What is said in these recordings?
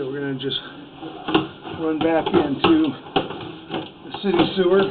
So we're going to just run back into the city sewer.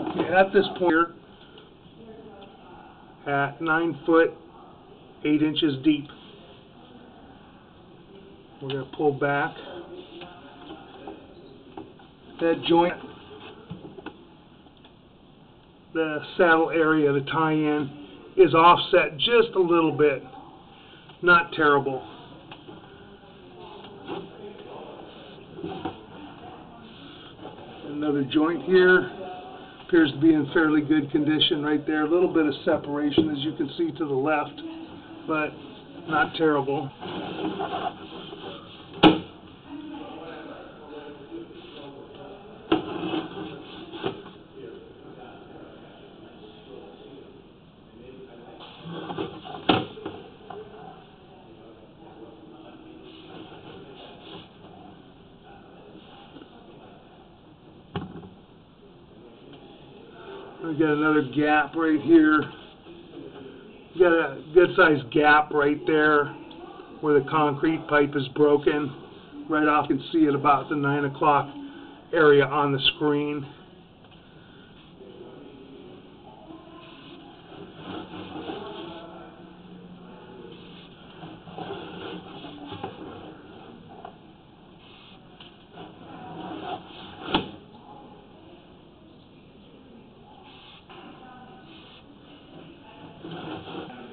Okay, at this point here, at 9 foot 8 inches deep, we're going to pull back. That joint, the saddle area, the tie-in, is offset just a little bit. Not terrible. Another joint here appears to be in fairly good condition right there. A little bit of separation, as you can see to the left, but not terrible. We got another gap right here. We got a good sized gap right there where the concrete pipe is broken. Right off, you can see it about the 9 o'clock area on the screen.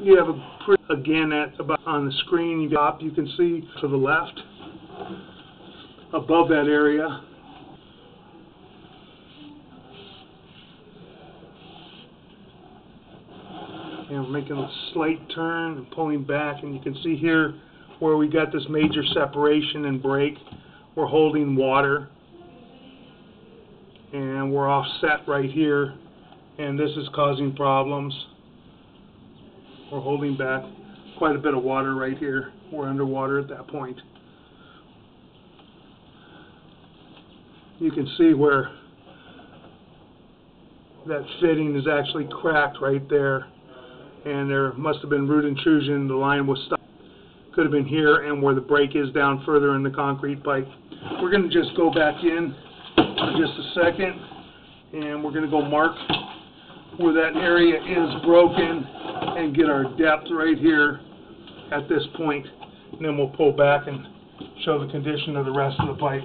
You have again at about on the screen you can see to the left above that area. And we're making a slight turn and pulling back, and you can see here where we got this major separation and break. We're holding water, and we're offset right here, and this is causing problems. We're holding back quite a bit of water right here. We're underwater at that point. You can see where that fitting is actually cracked right there, and there must have been root intrusion. The line was stuck. Could have been here, and where the break is down further in the concrete pipe. We're going to just go back in for just a second, and we're going to go mark where that area is broken and get our depth right here at this point, and then we'll pull back and show the condition of the rest of the pipe.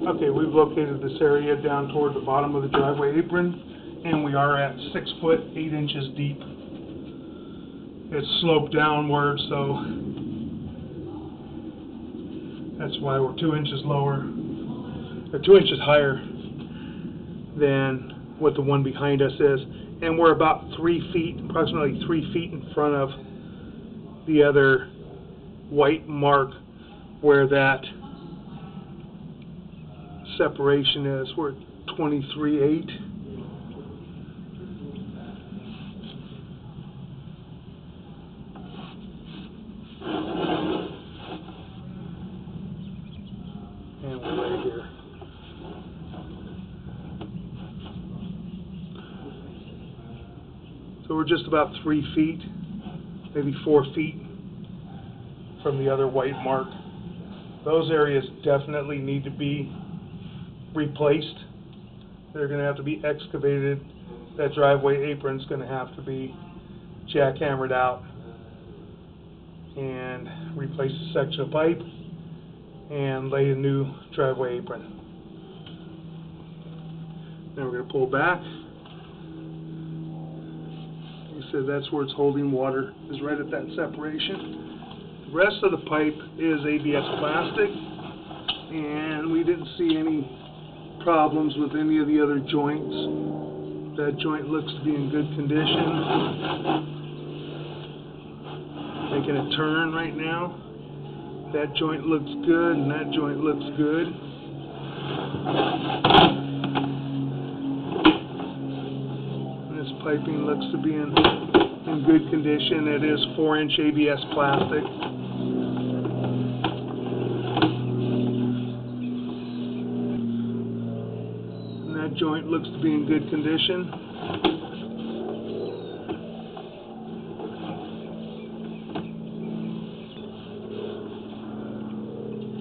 Okay, we've located this area down toward the bottom of the driveway apron, and we are at 6 foot 8 inches deep. It's sloped downward, so that's why we're 2 inches lower, or 2 inches higher than what the one behind us is. And we're about 3 feet, approximately 3 feet in front of the other white mark where that separation is. We're at 23.8. And we're right here. So we're just about 3 feet, maybe 4 feet from the other white mark. Those areas definitely need to be replaced. They're going to have to be excavated. That driveway apron's going to have to be jackhammered out and replace a section of pipe and lay a new driveway apron. Now we're going to pull back. Like I said, that's where it's holding water, is right at that separation. The rest of the pipe is ABS plastic, and we didn't see any problems with any of the other joints. That joint looks to be in good condition. Making a turn right now. That joint looks good, and that joint looks good. And this piping looks to be in good condition. It is 4-inch ABS plastic. That joint looks to be in good condition.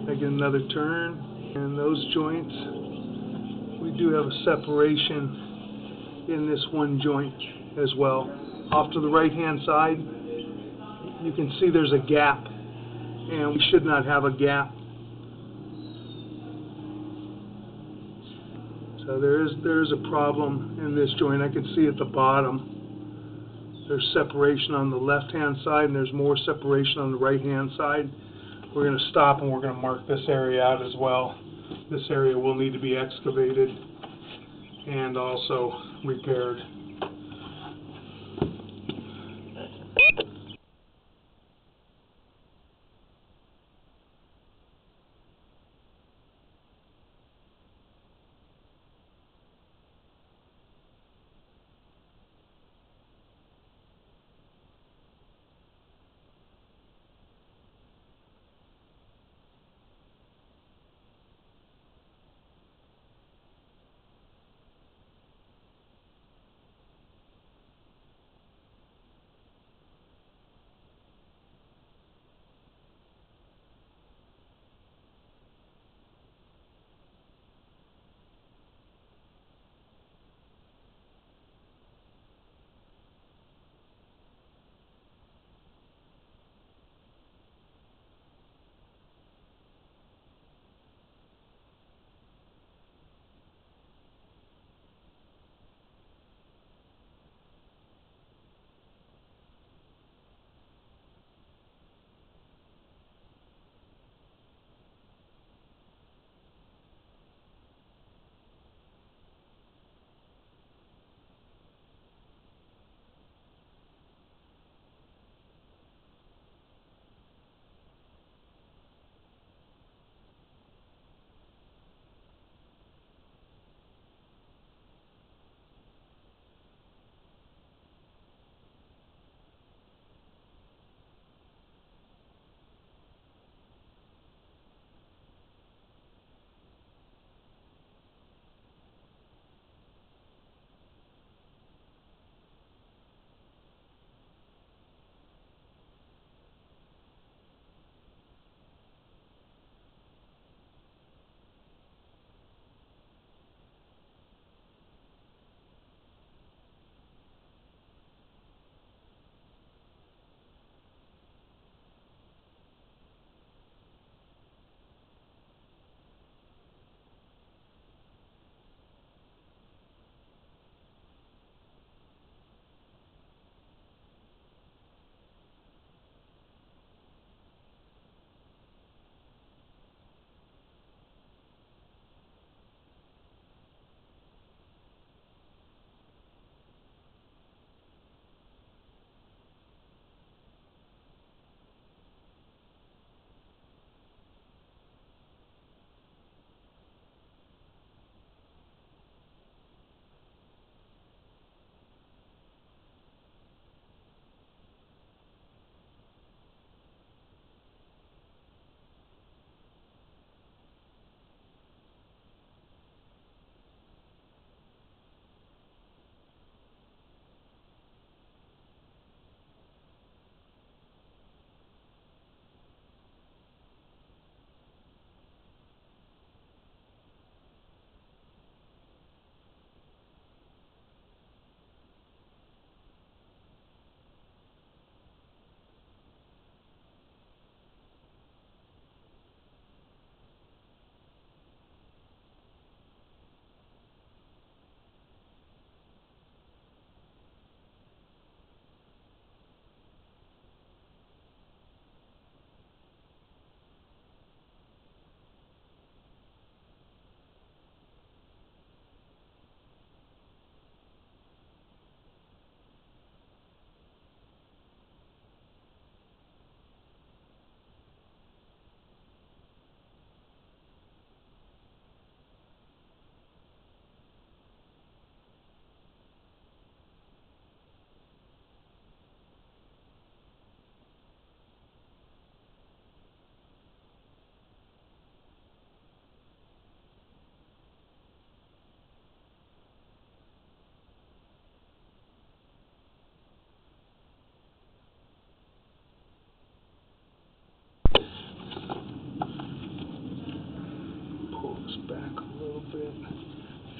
Making another turn, and those joints, we do have a separation in this one joint as well. Off to the right hand side, you can see there's a gap, and we should not have a gap. So there is a problem in this joint. I can see at the bottom there's separation on the left-hand side, and there's more separation on the right-hand side. We're going to stop, and we're going to mark this area out as well. This area will need to be excavated and also repaired.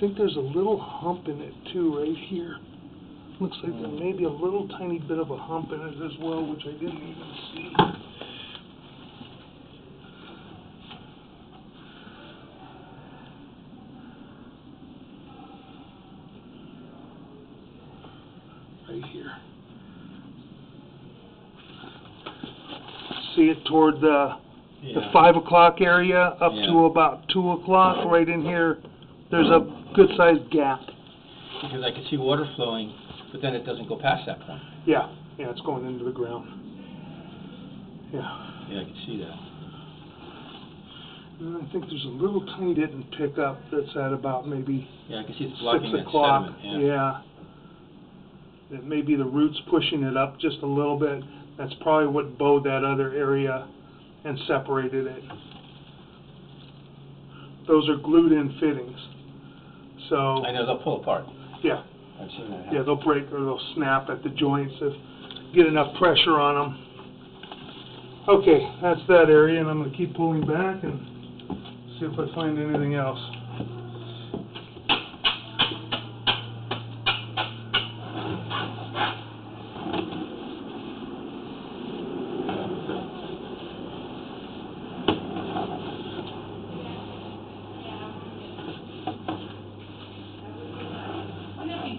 think there's a little hump in it too, right here. Looks like there may be a little tiny bit of a hump in it as well, which I didn't even see. Right here. See it toward the 5 o'clock area up to about 2 o'clock. Right in here, there's a good-sized gap. Because I can see water flowing, but then it doesn't go past that point. Yeah, it's going into the ground. Yeah, I can see that. And I think there's a little tiny didn't pick up that's at about maybe I can see it's blocking 6 that o'clock. sediment. It may be the roots pushing it up just a little bit. That's probably what bowed that other area and separated it. Those are glued-in fittings. So I know they'll pull apart. Yeah. I've seen that happen. Yeah, they'll break or they'll snap at the joints if get enough pressure on them. Okay, that's that area, and I'm going to keep pulling back and see if I find anything else.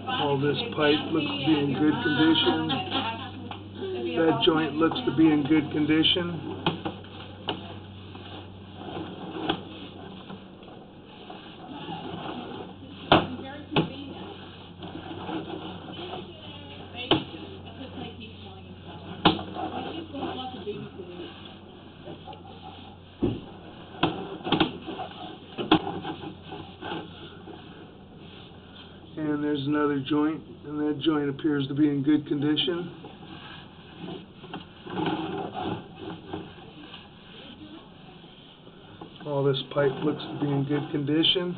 All this pipe looks to be in good condition. That joint looks to be in good condition. And there's another joint, and that joint appears to be in good condition. All this pipe looks to be in good condition.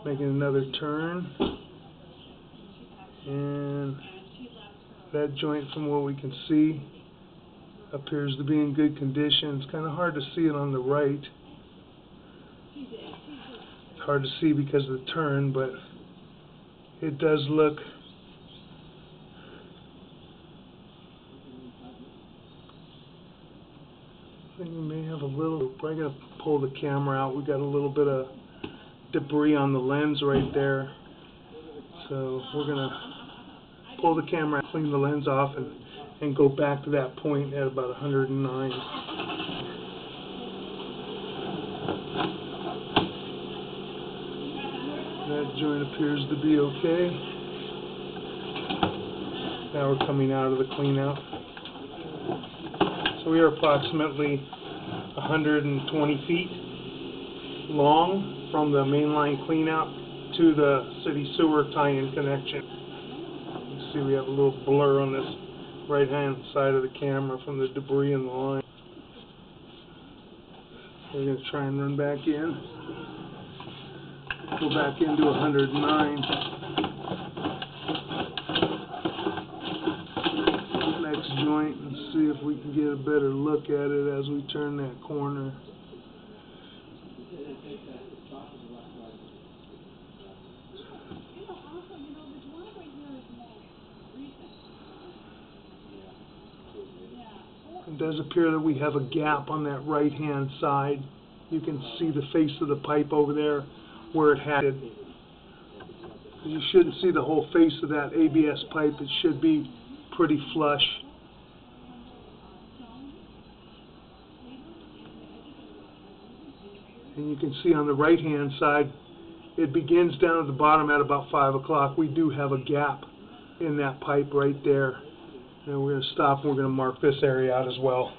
Making another turn. And that joint, from what we can see, appears to be in good condition. It's kind of hard to see it on the right. It's hard to see because of the turn, but it does look I think we may have a little, we're probably going to pull the camera out. We've got a little bit of debris on the lens right there. So we're going to pull the camera, clean the lens off, and go back to that point at about 109. That joint appears to be okay. Now we're coming out of the clean out. So we are approximately 120 feet long from the mainline clean out to the city sewer tie-in connection. You see we have a little blur on this right-hand side of the camera from the debris in the line. We're going to try and run back in. Go back into 109. Next joint and see if we can get a better look at it as we turn that corner. It does appear that we have a gap on that right-hand side. You can see the face of the pipe over there where it had it. You shouldn't see the whole face of that ABS pipe. It should be pretty flush. And you can see on the right-hand side, it begins down at the bottom at about 5 o'clock. We do have a gap in that pipe right there. And we're going to stop and we're going to mark this area out as well.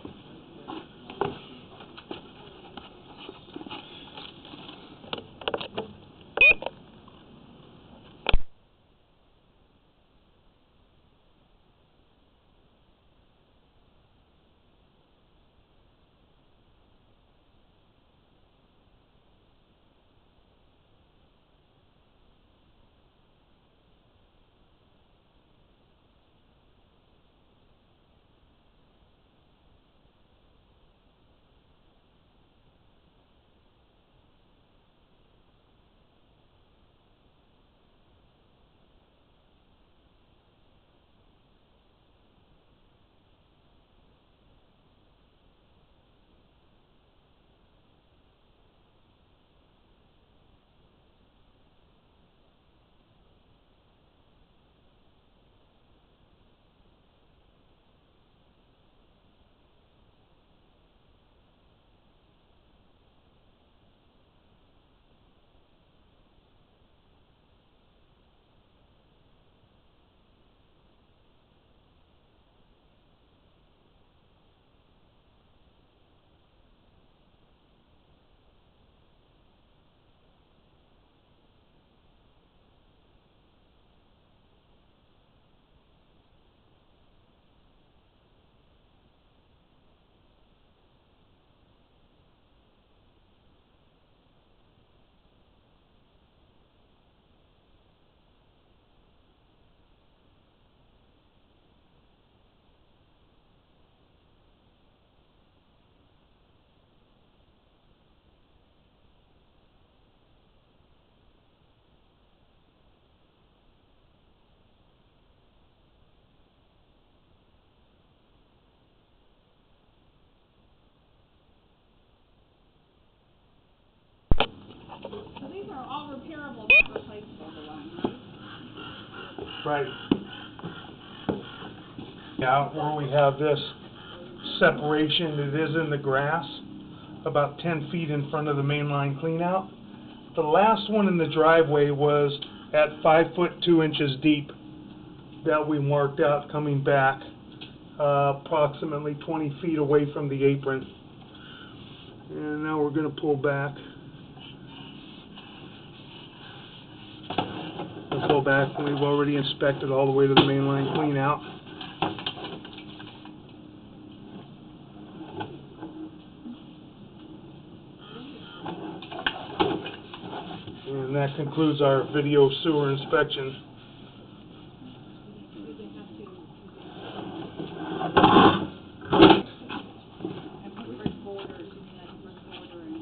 right out where we have this separation. It is in the grass, about 10 feet in front of the main line cleanout. The last one in the driveway was at 5 foot 2 inches deep that we marked out coming back approximately 20 feet away from the apron. And now we're going to pull back. We'll pull back, and we've already inspected all the way to the main line cleanout. And that concludes our video sewer inspection.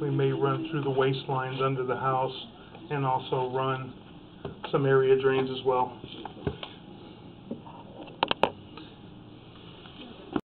We may run through the waste lines under the house and also run some area drains as well.